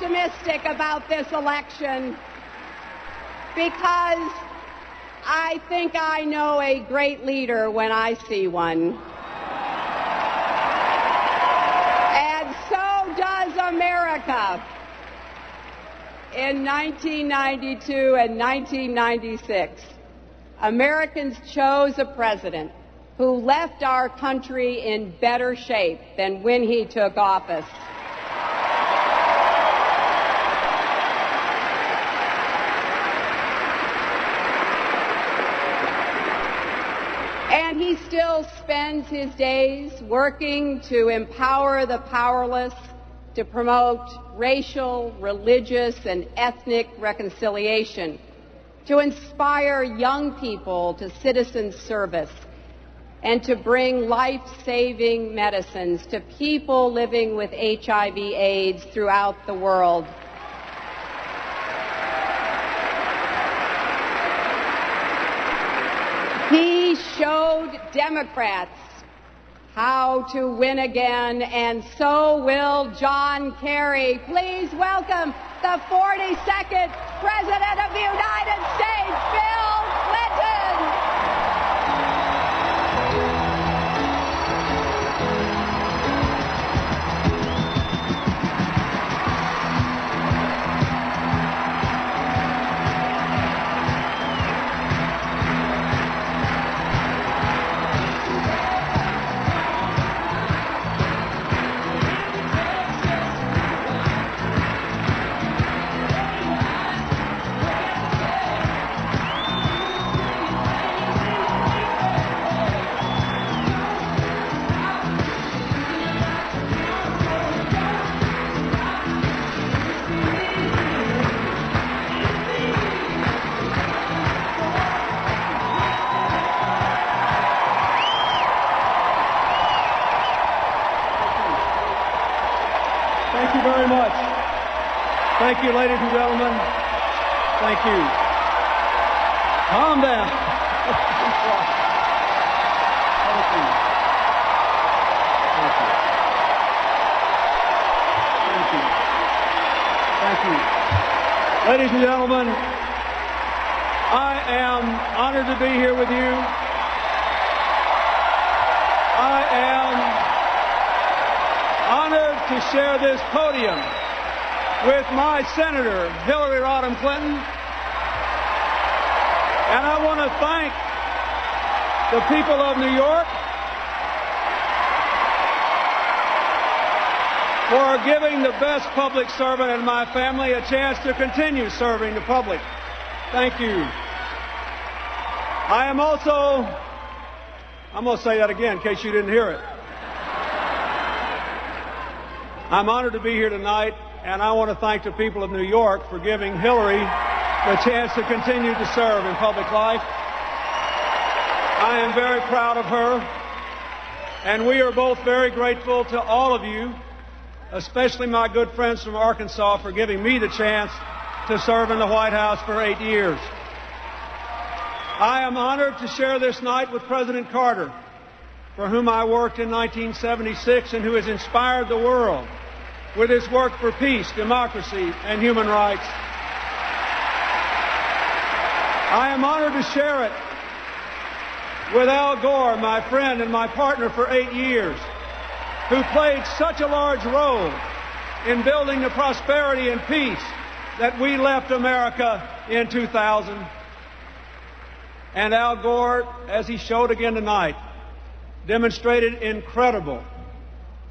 optimistic about this election because I think I know a great leader when I see one. And so does America. In 1992 and 1996, Americans chose a president who left our country in better shape than when he took office. And he still spends his days working to empower the powerless, to promote racial, religious, and ethnic reconciliation, to inspire young people to citizen service, and to bring life-saving medicines to people living with HIV/AIDS throughout the world. He showed Democrats how to win again, and so will John Kerry. Please welcome the 42nd President of the United States, Bill Clinton. Thank you very much. Thank you, ladies and gentlemen. Thank you. Calm down. Thank you. Thank you. Thank you. Thank you. Ladies and gentlemen, I am honored to be here with you. I am honored to share this podium with my Senator, Hillary Rodham Clinton. And I want to thank the people of New York for giving the best public servant in my family a chance to continue serving the public. Thank you. I'm going to say that again in case you didn't hear it. I'm honored to be here tonight, and I want to thank the people of New York for giving Hillary the chance to continue to serve in public life. I am very proud of her, and we are both very grateful to all of you, especially my good friends from Arkansas, for giving me the chance to serve in the White House for 8 years. I am honored to share this night with President Carter, for whom I worked in 1976 and who has inspired the world with his work for peace, democracy, and human rights. I am honored to share it with Al Gore, my friend and my partner for 8 years, who played such a large role in building the prosperity and peace that we left America in 2000. And Al Gore, as he showed again tonight, demonstrated incredible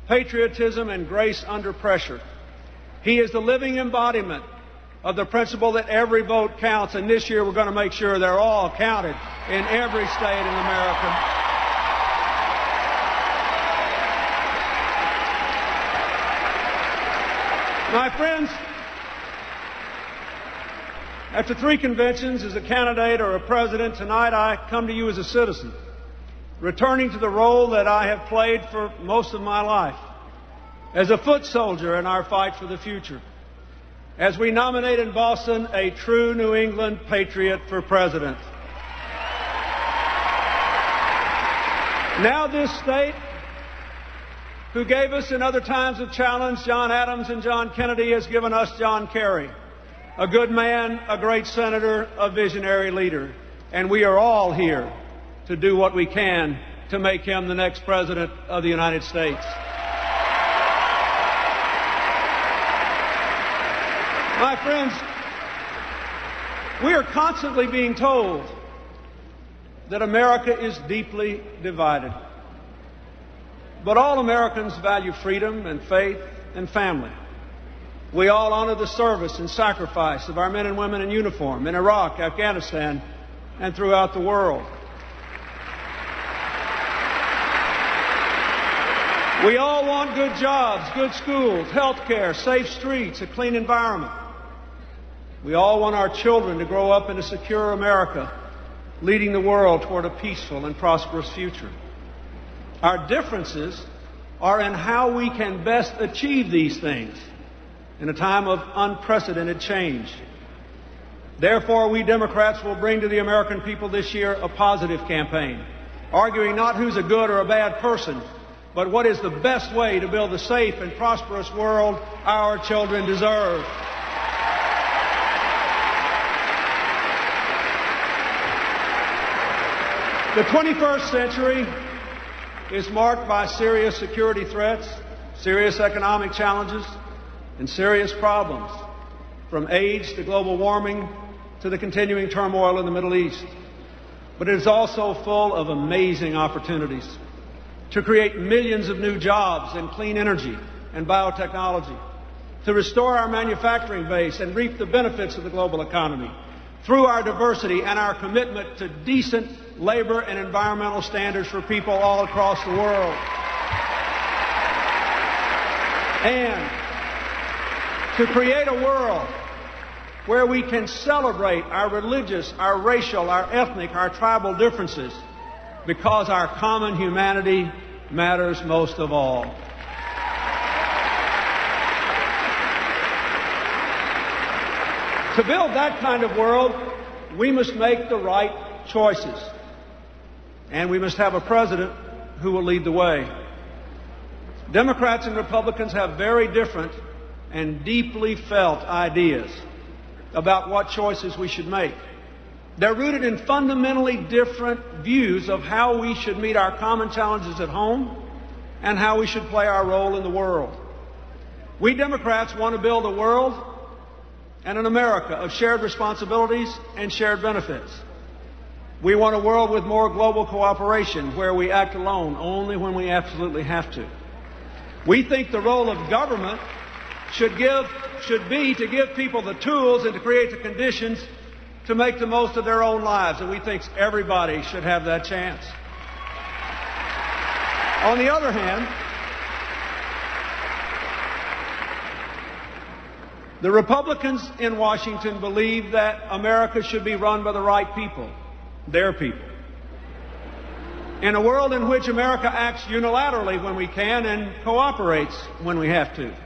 patriotism and grace under pressure. He is the living embodiment of the principle that every vote counts, and this year we're going to make sure they're all counted in every state in America. My friends, after 3 conventions as a candidate or a president, tonight I come to you as a citizen, returning to the role that I have played for most of my life, as a foot soldier in our fight for the future, as we nominate in Boston a true New England patriot for president. Now this state who gave us in other times of challenge John Adams and John Kennedy, has given us John Kerry, a good man, a great senator, a visionary leader. And we are all here to do what we can to make him the next President of the United States. My friends, we are constantly being told that America is deeply divided. But all Americans value freedom and faith and family. We all honor the service and sacrifice of our men and women in uniform in Iraq, Afghanistan, and throughout the world. We all want good jobs, good schools, health care, safe streets, a clean environment. We all want our children to grow up in a secure America, leading the world toward a peaceful and prosperous future. Our differences are in how we can best achieve these things in a time of unprecedented change. Therefore, we Democrats will bring to the American people this year a positive campaign, arguing not who's a good or a bad person, but what is the best way to build the safe and prosperous world our children deserve. The 21st century is marked by serious security threats, serious economic challenges, and serious problems, from AIDS to global warming to the continuing turmoil in the Middle East. But it is also full of amazing opportunities to create millions of new jobs in clean energy and biotechnology, to restore our manufacturing base and reap the benefits of the global economy through our diversity and our commitment to decent labor and environmental standards for people all across the world. And to create a world where we can celebrate our religious, our racial, our ethnic, our tribal differences, because our common humanity matters most of all. To build that kind of world, we must make the right choices. And we must have a president who will lead the way. Democrats and Republicans have very different and deeply felt ideas about what choices we should make. They're rooted in fundamentally different views of how we should meet our common challenges at home and how we should play our role in the world. We Democrats want to build a world and an America of shared responsibilities and shared benefits. We want a world with more global cooperation, where we act alone only when we absolutely have to. We think the role of government should be to give people the tools and to create the conditions to make the most of their own lives, and we think everybody should have that chance. On the other hand, the Republicans in Washington believe that America should be run by the right people, their people. In a world in which America acts unilaterally when we can and cooperates when we have to.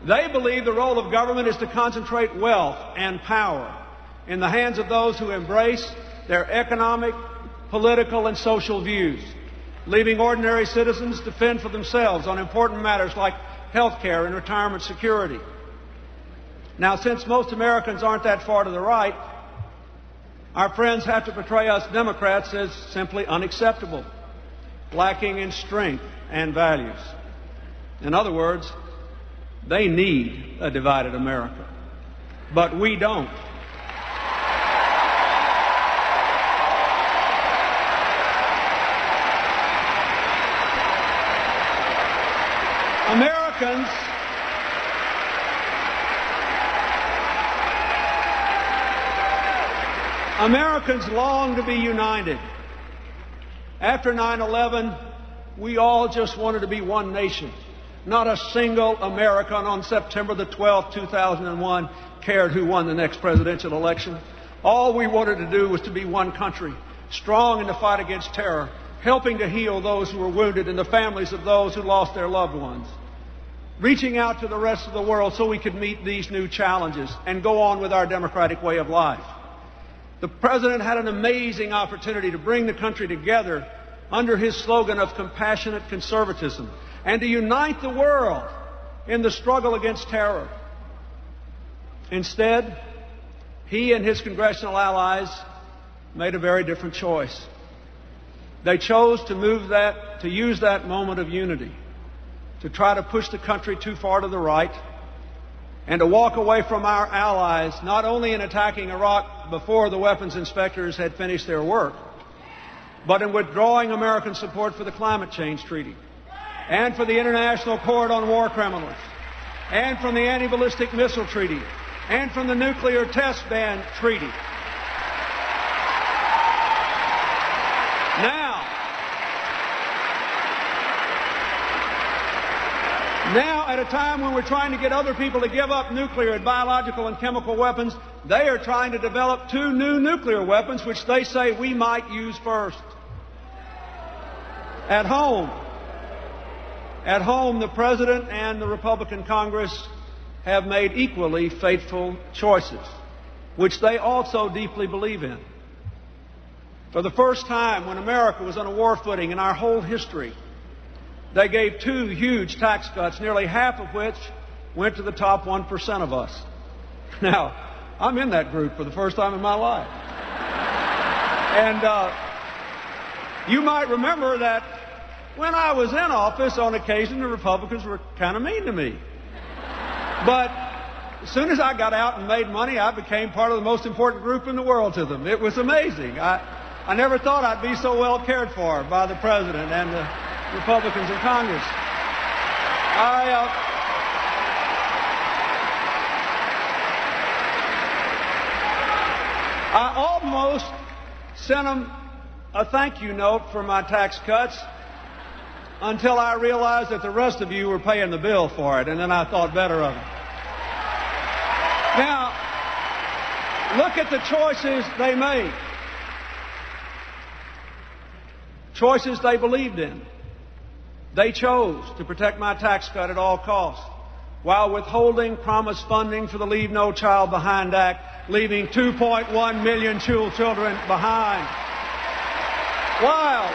They believe the role of government is to concentrate wealth and power in the hands of those who embrace their economic, political, and social views, leaving ordinary citizens to fend for themselves on important matters like health care and retirement security. Now, since most Americans aren't that far to the right, our friends have to portray us Democrats as simply unacceptable, lacking in strength and values. In other words, they need a divided America. But we don't. Americans long to be united. After 9/11, we all just wanted to be one nation. Not a single American on September the 12th, 2001 cared who won the next presidential election. All we wanted to do was to be one country, strong in the fight against terror, helping to heal those who were wounded and the families of those who lost their loved ones, reaching out to the rest of the world so we could meet these new challenges and go on with our democratic way of life. The President had an amazing opportunity to bring the country together under his slogan of compassionate conservatism, and to unite the world in the struggle against terror. Instead, he and his congressional allies made a very different choice. They chose to use that moment of unity to try to push the country too far to the right and to walk away from our allies, not only in attacking Iraq before the weapons inspectors had finished their work, but in withdrawing American support for the Climate Change Treaty and for the International Court on War Criminals and from the Anti-Ballistic Missile Treaty and from the Nuclear Test Ban Treaty. Now, at a time when we're trying to get other people to give up nuclear and biological and chemical weapons, they are trying to develop 2 new nuclear weapons, which they say we might use first. At home, the President and the Republican Congress have made equally fateful choices, which they also deeply believe in. For the first time, when America was on a war footing in our whole history, they gave 2 huge tax cuts, nearly half of which went to the top 1% of us. Now, I'm in that group for the first time in my life. And you might remember that when I was in office, on occasion, the Republicans were kind of mean to me. But as soon as I got out and made money, I became part of the most important group in the world to them. It was amazing. I never thought I'd be so well cared for by the President and the Republicans in Congress. I almost sent them a thank you note for my tax cuts until I realized that the rest of you were paying the bill for it, and then I thought better of it. Now, look at the choices they made. Choices they believed in. They chose to protect my tax cut at all costs, while withholding promised funding for the Leave No Child Behind Act, leaving 2.1 million school children behind. While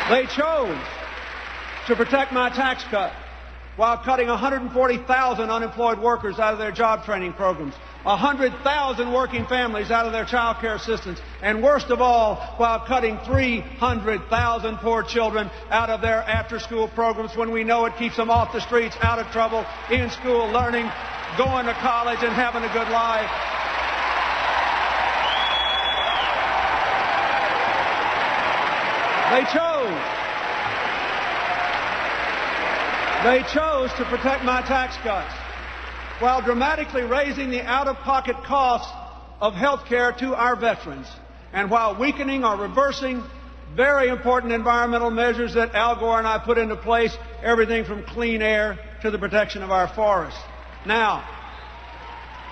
they chose to protect my tax cut, while cutting 140,000 unemployed workers out of their job training programs, 100,000 working families out of their child care assistance, and worst of all, while cutting 300,000 poor children out of their after-school programs when we know it keeps them off the streets, out of trouble, in school, learning, going to college, and having a good life. They chose to protect my tax cuts, while dramatically raising the out-of-pocket costs of health care to our veterans, and while weakening or reversing very important environmental measures that Al Gore and I put into place, everything from clean air to the protection of our forests. Now,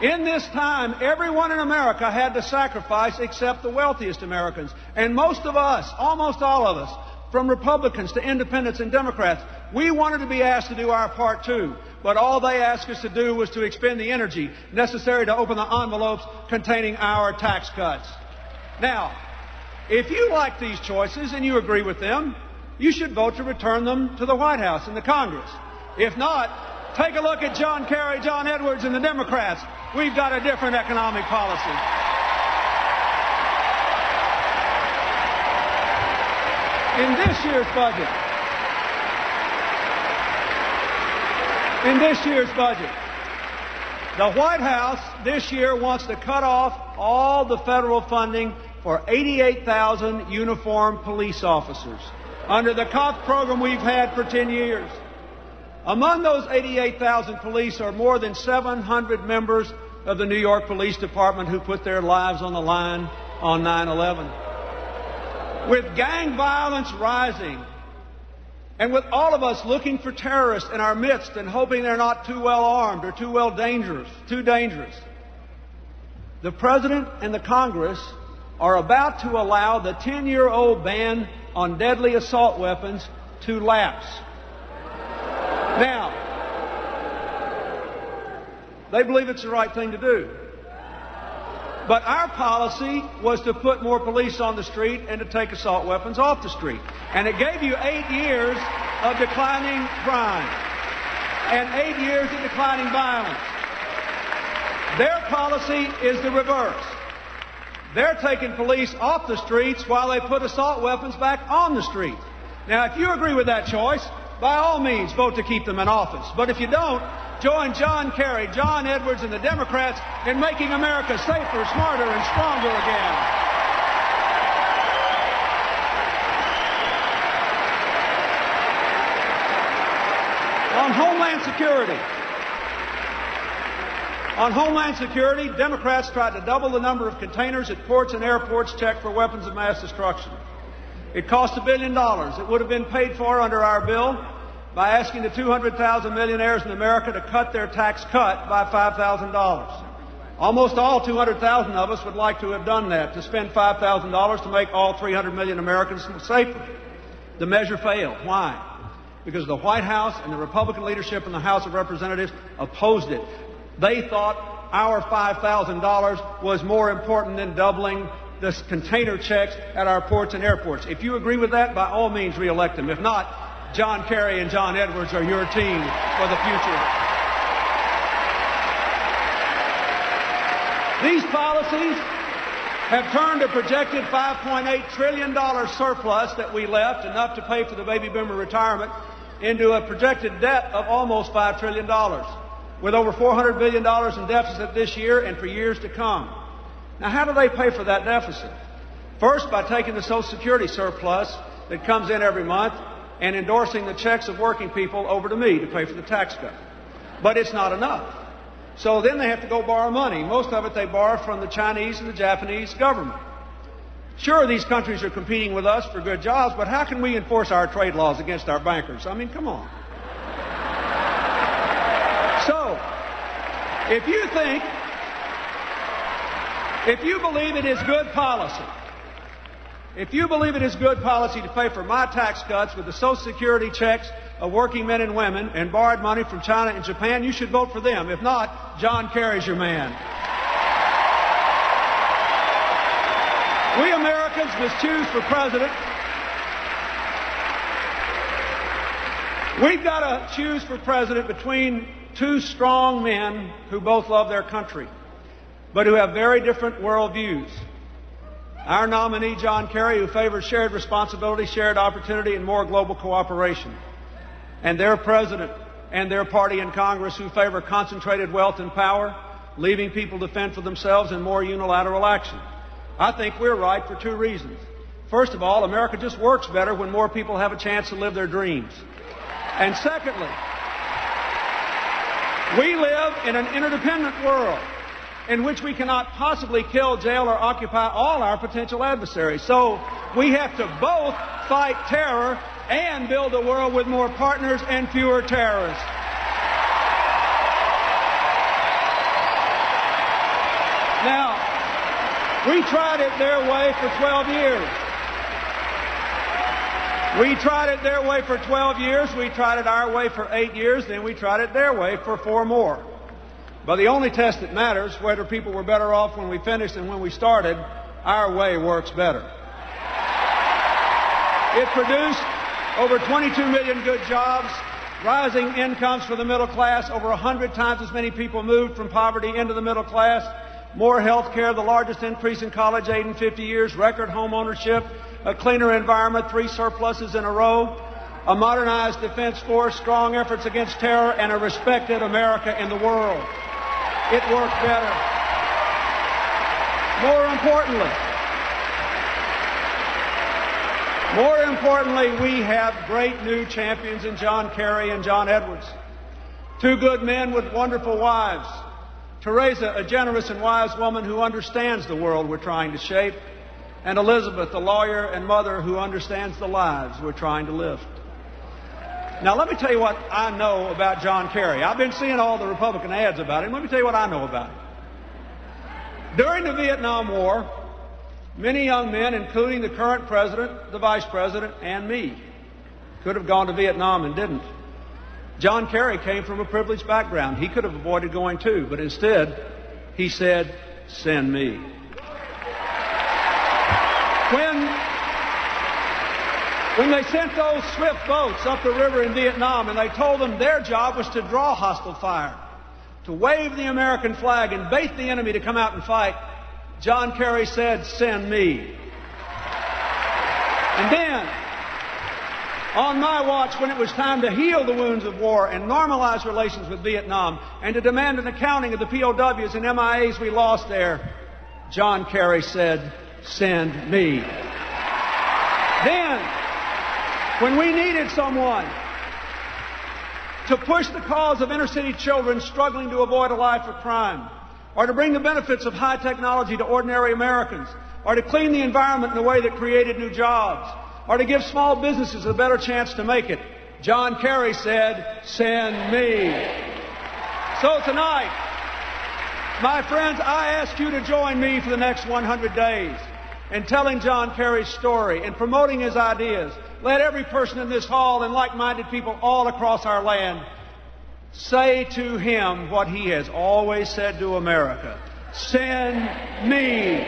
in this time, everyone in America had to sacrifice except the wealthiest Americans. And most of us, almost all of us, from Republicans to Independents and Democrats, we wanted to be asked to do our part too. But all they asked us to do was to expend the energy necessary to open the envelopes containing our tax cuts. Now, if you like these choices and you agree with them, you should vote to return them to the White House and the Congress. If not, take a look at John Kerry, John Edwards, and the Democrats. We've got a different economic policy. In this year's budget, the White House this year wants to cut off all the federal funding for 88,000 uniformed police officers under the COP program we've had for 10 years. Among those 88,000 police are more than 700 members of the New York Police Department who put their lives on the line on 9/11. With gang violence rising, and with all of us looking for terrorists in our midst and hoping they're not too well armed or too dangerous, the President and the Congress are about to allow the 10-year-old ban on deadly assault weapons to lapse. Now, they believe it's the right thing to do. But our policy was to put more police on the street and to take assault weapons off the street. And it gave you 8 years of declining crime and 8 years of declining violence. Their policy is the reverse. They're taking police off the streets while they put assault weapons back on the streets. Now, if you agree with that choice, by all means, vote to keep them in office. But if you don't, join John Kerry, John Edwards, and the Democrats in making America safer, smarter, and stronger again. On Homeland Security, Democrats tried to double the number of containers at ports and airports checked for weapons of mass destruction. It cost $1 billion. It would have been paid for under our bill by asking the 200,000 millionaires in America to cut their tax cut by $5,000. Almost all 200,000 of us would like to have done that, to spend $5,000 to make all 300 million Americans safer. The measure failed. Why? Because the White House and the Republican leadership in the House of Representatives opposed it. They thought our $5,000 was more important than doubling the container checks at our ports and airports. If you agree with that, by all means, re-elect them. If not, John Kerry and John Edwards are your team for the future. These policies have turned a projected $5.8 trillion surplus that we left, enough to pay for the baby boomer retirement, into a projected debt of almost $5 trillion, with over $400 billion in deficit this year and for years to come. Now, how do they pay for that deficit? First, by taking the Social Security surplus that comes in every month and endorsing the checks of working people over to me to pay for the tax cut. But it's not enough. So then they have to go borrow money. Most of it they borrow from the Chinese and the Japanese government. Sure, these countries are competing with us for good jobs, but how can we enforce our trade laws against our bankers? I mean, come on. So, if you believe it is good policy, to pay for my tax cuts with the Social Security checks of working men and women and borrowed money from China and Japan, you should vote for them. If not, John Kerry's your man. We Americans must choose for president. We've got to choose for president between two strong men who both love their country, but who have very different worldviews. Our nominee, John Kerry, who favors shared responsibility, shared opportunity, and more global cooperation. And their president and their party in Congress, who favor concentrated wealth and power, leaving people to fend for themselves, and more unilateral action. I think we're right for two reasons. First of all, America just works better when more people have a chance to live their dreams. And secondly, we live in an interdependent world in which we cannot possibly kill, jail, or occupy all our potential adversaries. So we have to both fight terror and build a world with more partners and fewer terrorists. Now, we tried it their way for 12 years. We tried it their way for 12 years. We tried it our way for 8 years. Then we tried it their way for 4 more. But the only test that matters, whether people were better off when we finished than when we started, our way works better. It produced over 22 million good jobs, rising incomes for the middle class. Over 100 times as many people moved from poverty into the middle class. More health care, the largest increase in college aid in 50 years, record home ownership, a cleaner environment, 3 surpluses in a row, a modernized defense force, strong efforts against terror, and a respected America in the world. It worked better. More importantly, we have great new champions in John Kerry and John Edwards. 2 good men with wonderful wives. Teresa, a generous and wise woman who understands the world we're trying to shape. And Elizabeth, a lawyer and mother who understands the lives we're trying to live. Now, let me tell you what I know about John Kerry. I've been seeing all the Republican ads about him. Let me tell you what I know about him. During the Vietnam War, many young men, including the current president, the vice president, and me, could have gone to Vietnam and didn't. John Kerry came from a privileged background. He could have avoided going too, but instead, he said, "Send me." When they sent those swift boats up the river in Vietnam and they told them their job was to draw hostile fire, to wave the American flag and bait the enemy to come out and fight, John Kerry said, "Send me." And then, on my watch, when it was time to heal the wounds of war and normalize relations with Vietnam and to demand an accounting of the POWs and MIAs we lost there, John Kerry said, "Send me." Then, when we needed someone to push the cause of inner-city children struggling to avoid a life of crime, or to bring the benefits of high technology to ordinary Americans, or to clean the environment in a way that created new jobs, or to give small businesses a better chance to make it, John Kerry said, "Send me." So tonight, my friends, I ask you to join me for the next 100 days in telling John Kerry's story and promoting his ideas. Let every person in this hall and like-minded people all across our land say to him what he has always said to America: "Send me."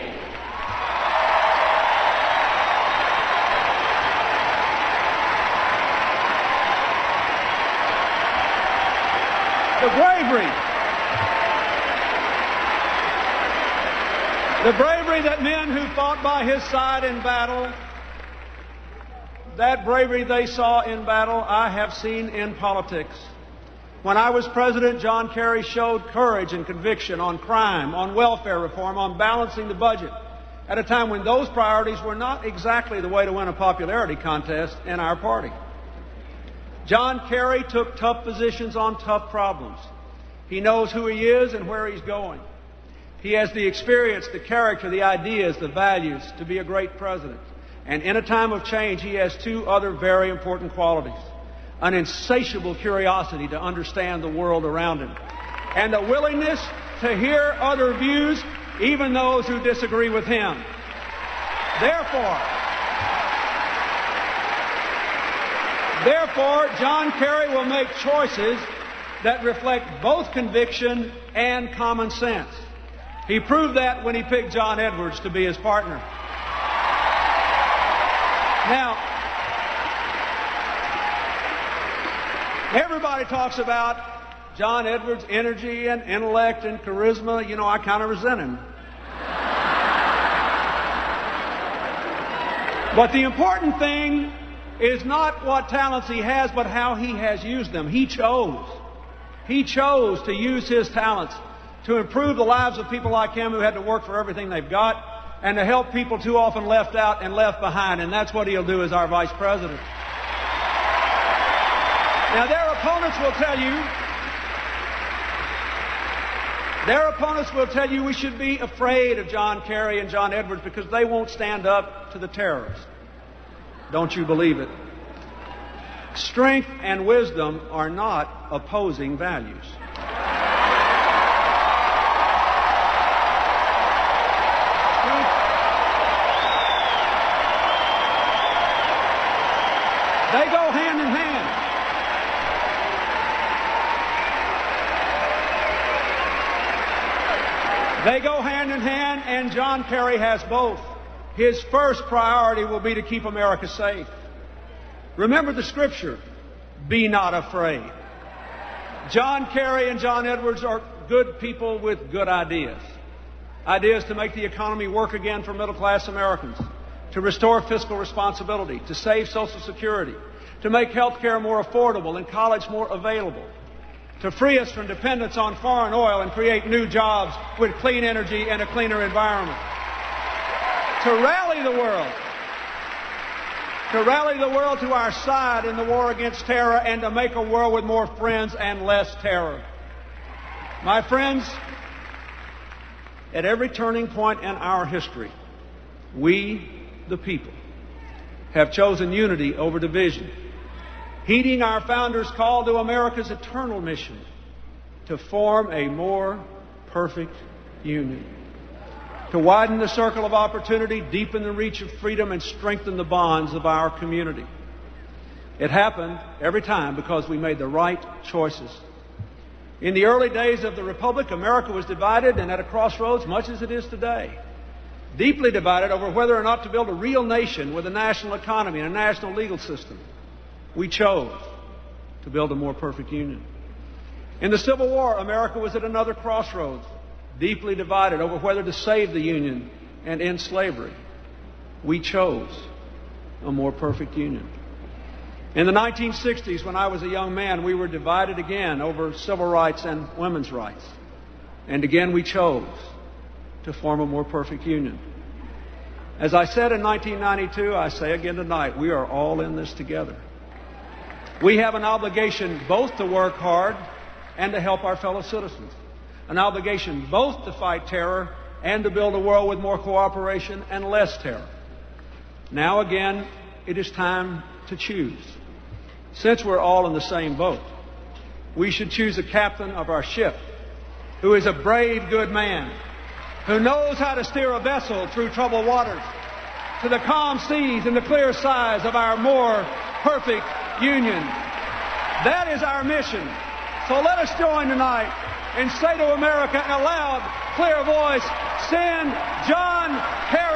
The bravery that men who fought by his side in battle, that bravery they saw in battle, I have seen in politics. When I was president, John Kerry showed courage and conviction on crime, on welfare reform, on balancing the budget, at a time when those priorities were not exactly the way to win a popularity contest in our party. John Kerry took tough positions on tough problems. He knows who he is and where he's going. He has the experience, the character, the ideas, the values to be a great president. And in a time of change, he has two other very important qualities: an insatiable curiosity to understand the world around him, and a willingness to hear other views, even those who disagree with him. Therefore, John Kerry will make choices that reflect both conviction and common sense. He proved that when he picked John Edwards to be his partner. Now, everybody talks about John Edwards' energy and intellect and charisma. You know, I kind of resent him. But the important thing is not what talents he has, but how he has used them. He chose to use his talents to improve the lives of people like him who had to work for everything they've got, and to help people too often left out and left behind. And that's what he'll do as our vice president. Now, their opponents will tell you we should be afraid of John Kerry and John Edwards because they won't stand up to the terrorists. Don't you believe it? Strength and wisdom are not opposing values. They go hand in hand. They go hand in hand, and John Kerry has both. His first priority will be to keep America safe. Remember the scripture, "Be not afraid." John Kerry and John Edwards are good people with good ideas. Ideas to make the economy work again for middle-class Americans, to restore fiscal responsibility, to save Social Security, to make health care more affordable and college more available, to free us from dependence on foreign oil and create new jobs with clean energy and a cleaner environment, to rally the world to our side in the war against terror, and to make a world with more friends and less terror. My friends, at every turning point in our history, we, the people, have chosen unity over division, heeding our founders' call to America's eternal mission to form a more perfect union, to widen the circle of opportunity, deepen the reach of freedom, and strengthen the bonds of our community. It happened every time because we made the right choices. In the early days of the Republic, America was divided and at a crossroads, much as it is today. deeply divided over whether or not to build a real nation with a national economy and a national legal system. We chose to build a more perfect union. In the Civil War, America was at another crossroads, deeply divided over whether to save the Union and end slavery. We chose a more perfect union. In the 1960s, when I was a young man, we were divided again over civil rights and women's rights. And again, we chose to form a more perfect union. As I said in 1992, I say again tonight, we are all in this together. We have an obligation both to work hard and to help our fellow citizens. An obligation both to fight terror and to build a world with more cooperation and less terror. Now again, it is time to choose. Since we're all in the same boat, we should choose a captain of our ship who is a brave, good man, who knows how to steer a vessel through troubled waters to the calm seas and the clear skies of our more perfect union. That is our mission. So let us join tonight and say to America in a loud, clear voice, send John Harris.